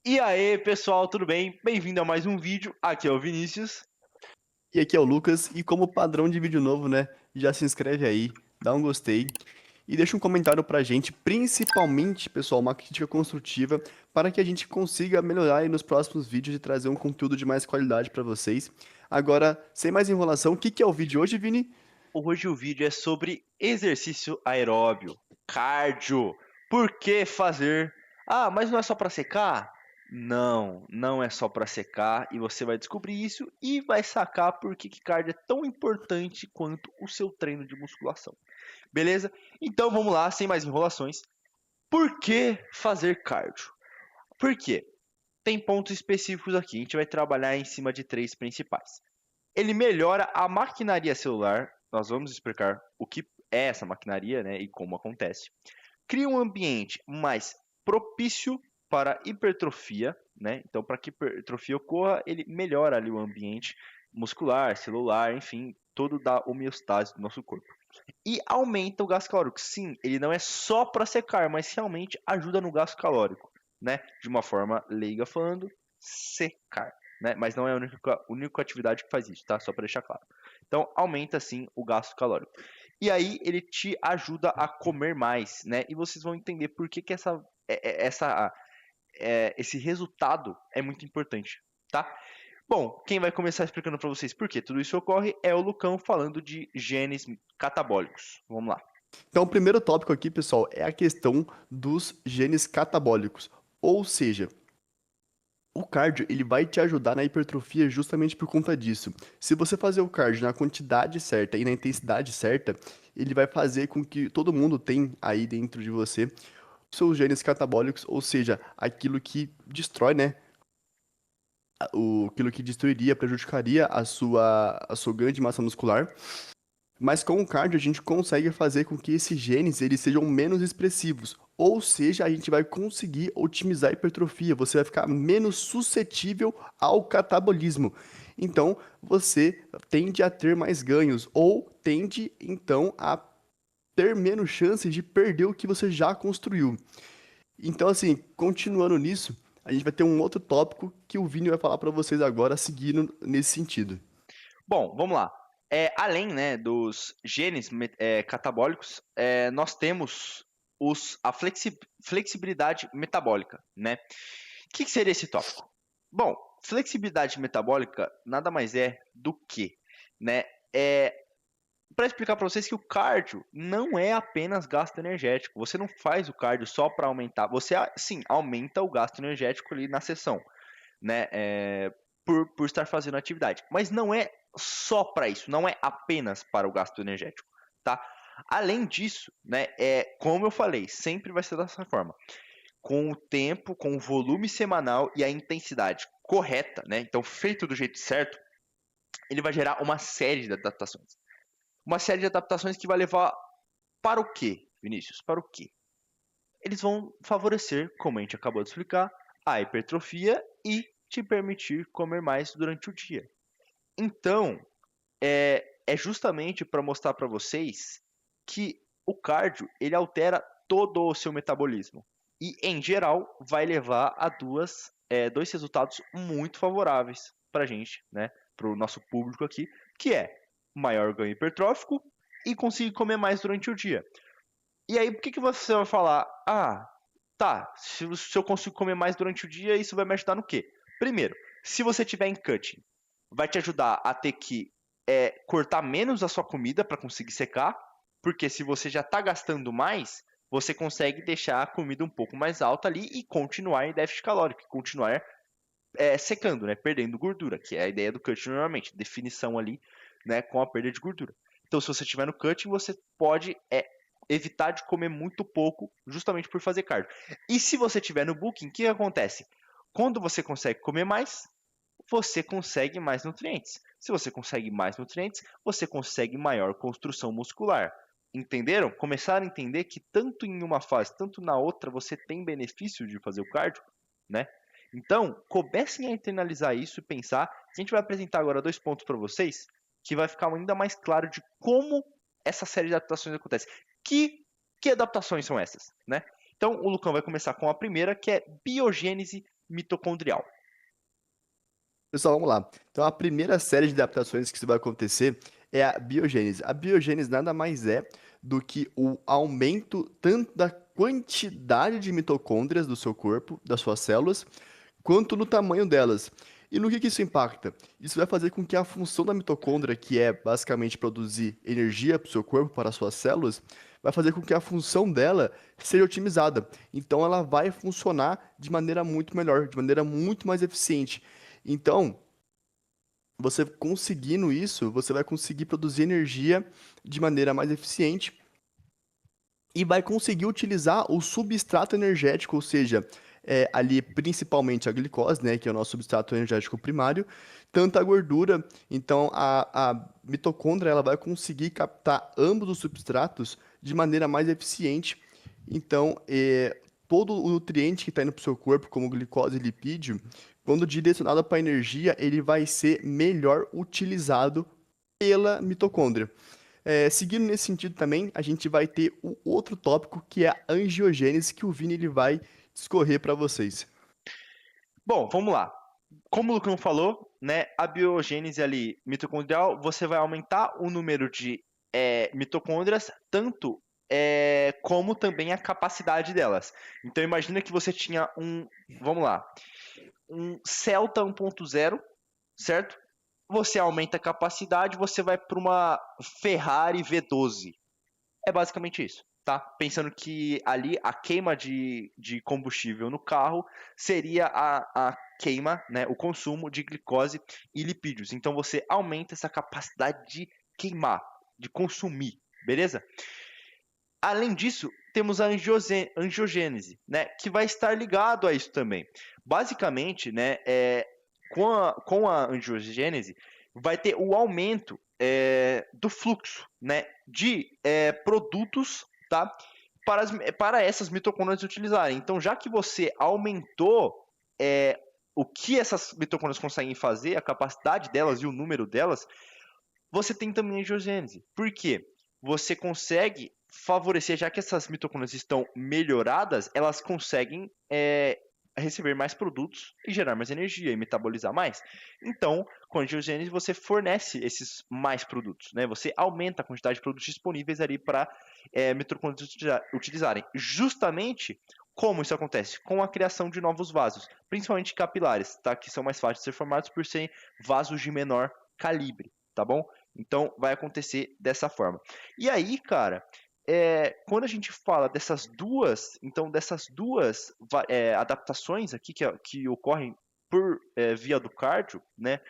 E aí, pessoal, tudo bem? Bem-vindo a mais um vídeo. Aqui é o Vinícius. E aqui é o Lucas, e como padrão de vídeo novo, né? Já se inscreve aí, dá um gostei e deixa um comentário pra gente, principalmente, pessoal, uma crítica construtiva para que a gente consiga melhorar aí nos próximos vídeos e trazer um conteúdo de mais qualidade pra vocês. Agora, sem mais enrolação, o que que é o vídeo hoje, Vini? Hoje o vídeo é sobre exercício aeróbio, cardio. Por que fazer? Ah, mas não é só para secar? Não, não é só para secar e você vai descobrir isso e vai sacar por que cardio é tão importante quanto o seu treino de musculação. Beleza? Então vamos lá, sem mais enrolações. Por que fazer cardio? Por quê? Tem pontos específicos aqui. A gente vai trabalhar em cima de três principais. Ele melhora a maquinaria celular. Nós vamos explicar o que é essa maquinaria, né, e como acontece. Cria um ambiente mais propício para hipertrofia, né? Então, para que hipertrofia ocorra, ele melhora ali o ambiente muscular, celular, enfim, todo da homeostase do nosso corpo. E aumenta o gasto calórico. Sim, ele não é só para secar, mas realmente ajuda no gasto calórico, né? De uma forma leiga falando, secar, né? Mas não é a única atividade que faz isso, tá? Só para deixar claro. Então, aumenta sim o gasto calórico. E aí ele te ajuda a comer mais, né? E vocês vão entender por que, que esse resultado é muito importante, tá? Bom, quem vai começar explicando para vocês por que tudo isso ocorre é o Lucão falando de genes catabólicos. Vamos lá. Então, o primeiro tópico aqui, pessoal, é a questão dos genes catabólicos, ou seja, o cardio, ele vai te ajudar na hipertrofia justamente por conta disso. Se você fazer o cardio na quantidade certa e na intensidade certa, ele vai fazer com que todo mundo tenha aí dentro de você seus genes catabólicos, ou seja, aquilo que destrói, né? Aquilo que destruiria, prejudicaria a sua grande massa muscular. Mas com o cardio a gente consegue fazer com que esses genes eles sejam menos expressivos. Ou seja, a gente vai conseguir otimizar a hipertrofia, você vai ficar menos suscetível ao catabolismo. Então, você tende a ter mais ganhos ou tende então a ter menos chances de perder o que você já construiu. Então, assim, continuando nisso, a gente vai ter um outro tópico que o Vini vai falar para vocês agora, seguindo nesse sentido. Bom, vamos lá. Além, né, dos genes catabólicos, nós temos a flexibilidade metabólica, né? O que seria esse tópico? Bom, flexibilidade metabólica nada mais é do que, né? É, para explicar para vocês que o cardio não é apenas gasto energético. Você não faz o cardio só para aumentar. Você, sim, aumenta o gasto energético ali na sessão, né? Por estar fazendo atividade. Mas não é só para isso, não é apenas para o gasto energético, tá? Além disso, né, como eu falei, sempre vai ser dessa forma. Com o tempo, com o volume semanal e a intensidade correta, né? Então, feito do jeito certo, ele vai gerar uma série de adaptações. Uma série de adaptações que vai levar para o quê, Vinícius? Para o quê? Eles vão favorecer, como a gente acabou de explicar, a hipertrofia e te permitir comer mais durante o dia. Então, é justamente para mostrar para vocês que o cardio ele altera todo o seu metabolismo e, em geral, vai levar a dois resultados muito favoráveis para a gente, né, para o nosso público aqui, que é maior ganho hipertrófico e conseguir comer mais durante o dia. E aí, por que, que você vai falar, ah, tá, se eu consigo comer mais durante o dia, isso vai me ajudar no quê? Primeiro, se você tiver em cutting, vai te ajudar a ter que cortar menos a sua comida para conseguir secar, porque se você já está gastando mais, você consegue deixar a comida um pouco mais alta ali e continuar em déficit calórico, continuar secando, né, perdendo gordura, que é a ideia do cutting normalmente, definição ali, né, com a perda de gordura. Então, se você estiver no cutting, você pode evitar de comer muito pouco, justamente por fazer cardio. E se você estiver no booking, o que acontece? Quando você consegue comer mais, você consegue mais nutrientes. Se você consegue mais nutrientes, você consegue maior construção muscular. Entenderam? Começaram a entender que tanto em uma fase, tanto na outra, você tem benefício de fazer o cardio, né? Então, comecem a internalizar isso e pensar. A gente vai apresentar agora dois pontos para vocês que vai ficar ainda mais claro de como essa série de adaptações acontece. Que adaptações são essas, né? Então, o Lucão vai começar com a primeira, que é biogênese mitocondrial. Pessoal, vamos lá. Então, a primeira série de adaptações que isso vai acontecer é a biogênese. A biogênese nada mais é do que o aumento tanto da quantidade de mitocôndrias do seu corpo, das suas células, quanto no tamanho delas. E no que isso impacta? Isso vai fazer com que a função da mitocôndria, que é basicamente produzir energia para o seu corpo, para as suas células, vai fazer com que a função dela seja otimizada. Então, ela vai funcionar de maneira muito melhor, de maneira muito mais eficiente. Então, você conseguindo isso, você vai conseguir produzir energia de maneira mais eficiente e vai conseguir utilizar o substrato energético, ou seja, ali principalmente a glicose, né, que é o nosso substrato energético primário, tanto a gordura. Então, a mitocôndria ela vai conseguir captar ambos os substratos de maneira mais eficiente. Então, todo o nutriente que está indo para o seu corpo, como glicose e lipídio, quando direcionado para a energia, ele vai ser melhor utilizado pela mitocôndria. Seguindo nesse sentido também, a gente vai ter o outro tópico, que é a angiogênese, que o Vini ele vai discorrer para vocês. Bom, vamos lá. Como o Lucão falou, né, a biogênese ali mitocondrial, você vai aumentar o número de mitocôndrias, tanto como também a capacidade delas. Então imagina que você tinha vamos lá, um Celta 1.0, certo? Você aumenta a capacidade, você vai para uma Ferrari V12. É basicamente isso, tá? Pensando que ali a queima de combustível no carro seria a queima, né, o consumo de glicose e lipídios. Então você aumenta essa capacidade de queimar, de consumir, beleza? Além disso, temos a angiogênese, né, que vai estar ligado a isso também. Basicamente, né, com a angiogênese, vai ter o aumento do fluxo, né, de produtos, tá, para essas mitocôndrias utilizarem. Então, já que você aumentou o que essas mitocôndrias conseguem fazer, a capacidade delas e o número delas, você tem também a angiogênese. Por quê? Você consegue favorecer, já que essas mitocôndrias estão melhoradas, elas conseguem receber mais produtos e gerar mais energia e metabolizar mais. Então, com a angiogênese, você fornece esses mais produtos, né? Você aumenta a quantidade de produtos disponíveis ali para mitocôndrias utilizarem. Justamente como isso acontece? Com a criação de novos vasos, principalmente capilares, tá? Que são mais fáceis de ser formados por serem vasos de menor calibre, tá bom? Então, vai acontecer dessa forma. E aí, cara, quando a gente fala dessas duas adaptações aqui que ocorrem por via do cardio, né?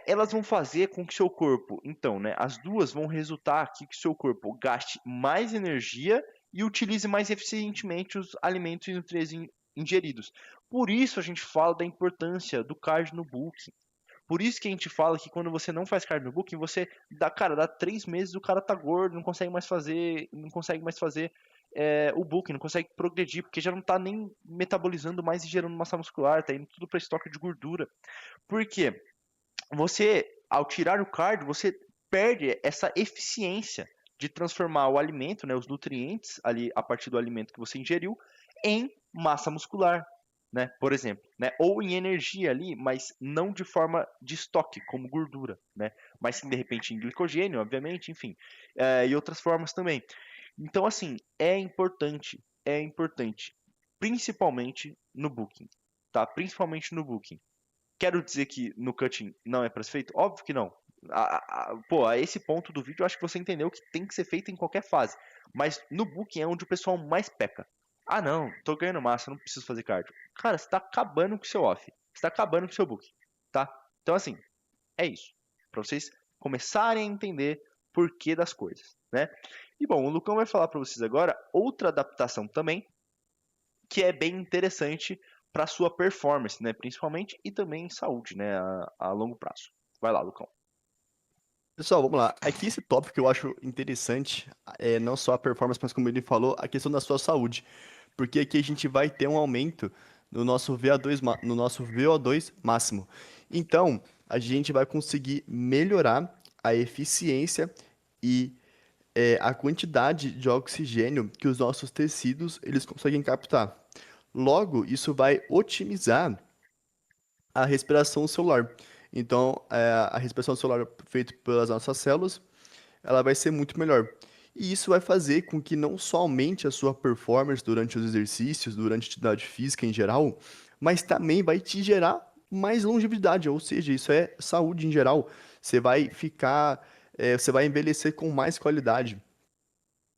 Elas vão fazer com que seu corpo, então, né? As duas vão resultar aqui que seu corpo gaste mais energia e utilize mais eficientemente os alimentos e nutrientes ingeridos. Por isso a gente fala da importância do cardio no bulking. Por isso que a gente fala que quando você não faz cardio no booking, você dá 3 meses, o cara tá gordo, não consegue mais fazer o booking, não consegue progredir, porque já não tá nem metabolizando mais e gerando massa muscular, tá indo tudo para estoque de gordura. Por quê? Você, ao tirar o cardio, você perde essa eficiência de transformar o alimento, né, os nutrientes ali a partir do alimento que você ingeriu, em massa muscular, né, por exemplo, né, ou em energia ali, mas não de forma de estoque, como gordura, né, mas sim de repente em glicogênio, obviamente, enfim, e outras formas também. Então, assim, é importante, principalmente no booking, tá? Principalmente no booking. Quero dizer que no cutting não é para ser feito? Óbvio que não. A esse ponto do vídeo, eu acho que você entendeu que tem que ser feito em qualquer fase. Mas no booking é onde o pessoal mais peca. Ah, não, tô ganhando massa, não preciso fazer cardio. Cara, você tá acabando com o seu off. Você tá acabando com o seu booking, tá? Então, assim, é isso. Para vocês começarem a entender porquê das coisas, né? E bom, o Lucão vai falar para vocês agora outra adaptação também, que é bem interessante para sua performance, né, principalmente e também saúde, né, a longo prazo. Vai lá, Lucão. Pessoal, vamos lá. Aqui esse tópico que eu acho interessante é não só a performance, mas como ele falou, a questão da sua saúde. Porque aqui a gente vai ter um aumento no nosso no nosso VO2 máximo. Então, a gente vai conseguir melhorar a eficiência e a quantidade de oxigênio que os nossos tecidos eles conseguem captar. Logo, isso vai otimizar a respiração celular. Então, a respiração celular feita pelas nossas células, ela vai ser muito melhor. E isso vai fazer com que não só aumente a sua performance durante os exercícios, durante a atividade física em geral, mas também vai te gerar mais longevidade, ou seja, isso é saúde em geral. Você vai ficar, você vai envelhecer com mais qualidade.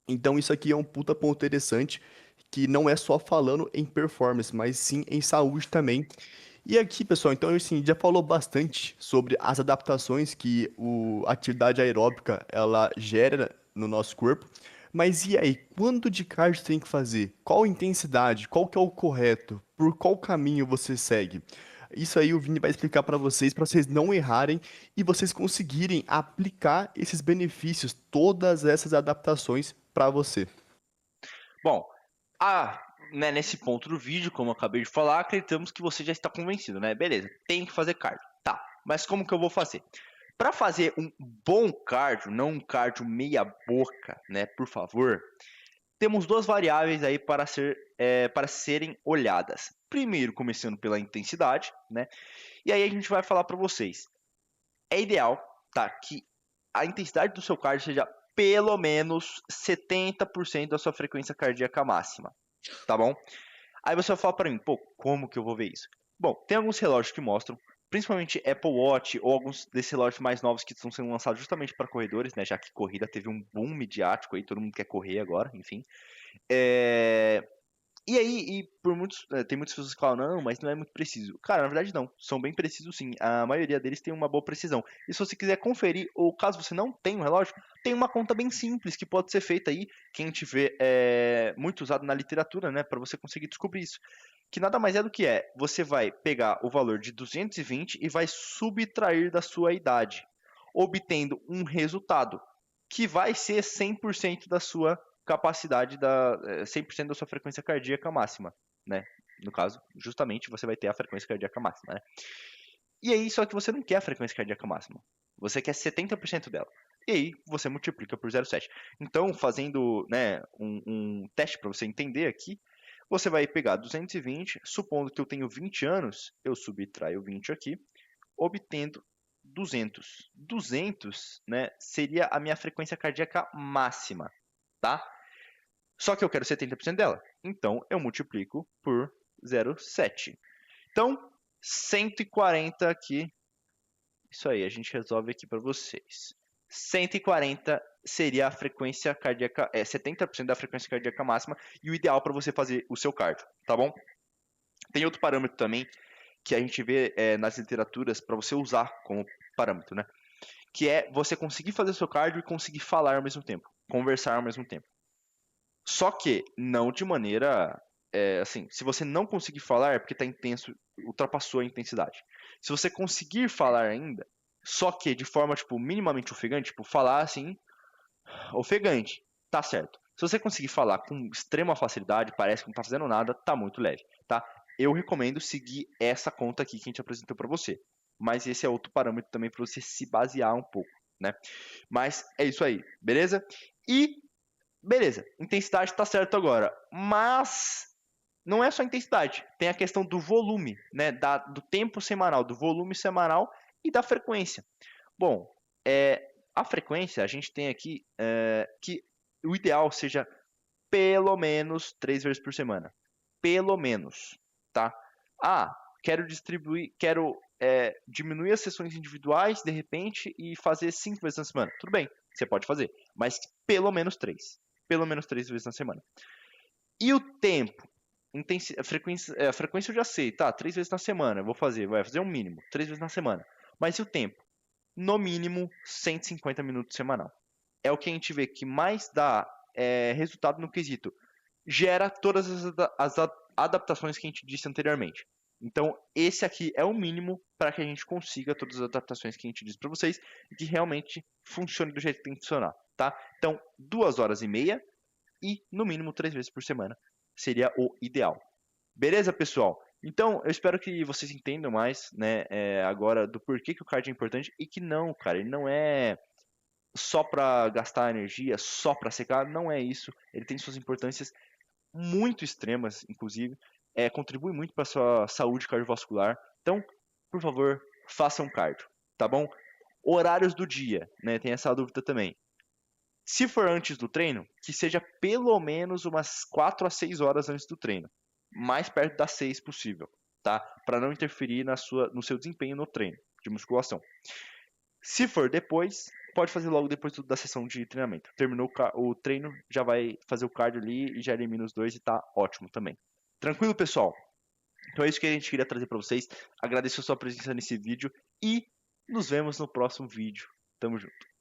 Então isso aqui é um puta ponto interessante, que não é só falando em performance, mas sim em saúde também. E aqui, pessoal, então assim, já falou bastante sobre as adaptações que a atividade aeróbica ela gera no nosso corpo. Mas e aí, quanto de cardio você tem que fazer? Qual intensidade? Qual que é o correto? Por qual caminho você segue? Isso aí o Vini vai explicar para vocês não errarem e vocês conseguirem aplicar esses benefícios, todas essas adaptações para você. Bom, né, nesse ponto do vídeo, como eu acabei de falar, acreditamos que você já está convencido, né? Beleza, tem que fazer cardio. Tá, mas como que eu vou fazer? Para fazer um bom cardio, não um cardio meia boca, né? Por favor, temos duas variáveis aí para serem olhadas. Primeiro, começando pela intensidade, né? E aí a gente vai falar para vocês. É ideal, tá, que a intensidade do seu cardio seja pelo menos 70% da sua frequência cardíaca máxima, tá bom? Aí você vai falar para mim, pô, como que eu vou ver isso? Bom, tem alguns relógios que mostram, principalmente Apple Watch ou alguns desses relógios mais novos que estão sendo lançados justamente para corredores, né? Já que corrida teve um boom midiático aí, todo mundo quer correr agora, enfim. É... E aí, tem muitas pessoas que falam, não, mas não é muito preciso. Cara, na verdade não, são bem precisos sim. A maioria deles tem uma boa precisão. E se você quiser conferir, ou caso você não tenha um relógio, tem uma conta bem simples que pode ser feita aí, que a gente vê muito usado na literatura, né, para você conseguir descobrir isso. Que nada mais é do que você vai pegar o valor de 220 e vai subtrair da sua idade, obtendo um resultado que vai ser 100% da sua capacidade 100% da sua frequência cardíaca máxima, né? No caso, justamente você vai ter a frequência cardíaca máxima, né? E aí, só que você não quer a frequência cardíaca máxima. Você quer 70% dela. E aí, você multiplica por 0,7. Então, fazendo, né, um teste para você entender aqui, você vai pegar 220, supondo que eu tenho 20 anos, eu subtraio 20 aqui, obtendo 200. 200, né, seria a minha frequência cardíaca máxima, tá? Só que eu quero 70% dela. Então, eu multiplico por 0,7. Então, 140 aqui. Isso aí, a gente resolve aqui para vocês. 140 seria a frequência cardíaca, 70% da frequência cardíaca máxima e o ideal para você fazer o seu cardio, tá bom? Tem outro parâmetro também que a gente vê nas literaturas para você usar como parâmetro, né? Que é você conseguir fazer o seu cardio e conseguir falar ao mesmo tempo, conversar ao mesmo tempo. Só que não de maneira assim, se você não conseguir falar é porque está intenso, ultrapassou a intensidade. Se você conseguir falar ainda, só que de forma tipo minimamente ofegante, tipo falar assim, ofegante, tá certo. Se você conseguir falar com extrema facilidade, parece que não tá fazendo nada, tá muito leve, tá? Eu recomendo seguir essa conta aqui que a gente apresentou para você. Mas esse é outro parâmetro também para você se basear um pouco, né? Mas é isso aí, beleza? E beleza, intensidade tá certo agora, mas não é só intensidade, tem a questão do volume, né, do tempo semanal, do volume semanal e da frequência. Bom, a frequência a gente tem aqui que o ideal seja pelo menos 3 vezes por semana, pelo menos, tá? Ah, quero diminuir as sessões individuais de repente e fazer 5 vezes na semana. Tudo bem, você pode fazer, mas pelo menos 3 pelo menos 3 vezes na semana. E o tempo? A frequência eu já sei, tá? 3 vezes na semana eu vou fazer, vai fazer um mínimo, 3 vezes na semana. Mas e o tempo? No mínimo 150 minutos semanal. É o que a gente vê que mais dá resultado no quesito. Gera todas as adaptações que a gente disse anteriormente. Então, esse aqui é o mínimo para que a gente consiga todas as adaptações que a gente disse para vocês e que realmente funcione do jeito que tem que funcionar, tá? Então, 2 horas e meia e no mínimo 3 vezes por semana seria o ideal. Beleza, pessoal? Então, eu espero que vocês entendam mais, né, agora do porquê que o cardio é importante e que não, cara, ele não é só para gastar energia, só para secar, não é isso. Ele tem suas importâncias muito extremas, inclusive, contribui muito para sua saúde cardiovascular. Então, por favor, façam cardio, tá bom? Horários do dia, né? Tem essa dúvida também. Se for antes do treino, que seja pelo menos umas 4 a 6 horas antes do treino. Mais perto das 6 possível, tá? Para não interferir no seu desempenho no treino de musculação. Se for depois, pode fazer logo depois da sessão de treinamento. Terminou o treino, já vai fazer o cardio ali e já elimina os dois e tá ótimo também. Tranquilo, pessoal? Então é isso que a gente queria trazer para vocês. Agradeço a sua presença nesse vídeo e nos vemos no próximo vídeo. Tamo junto.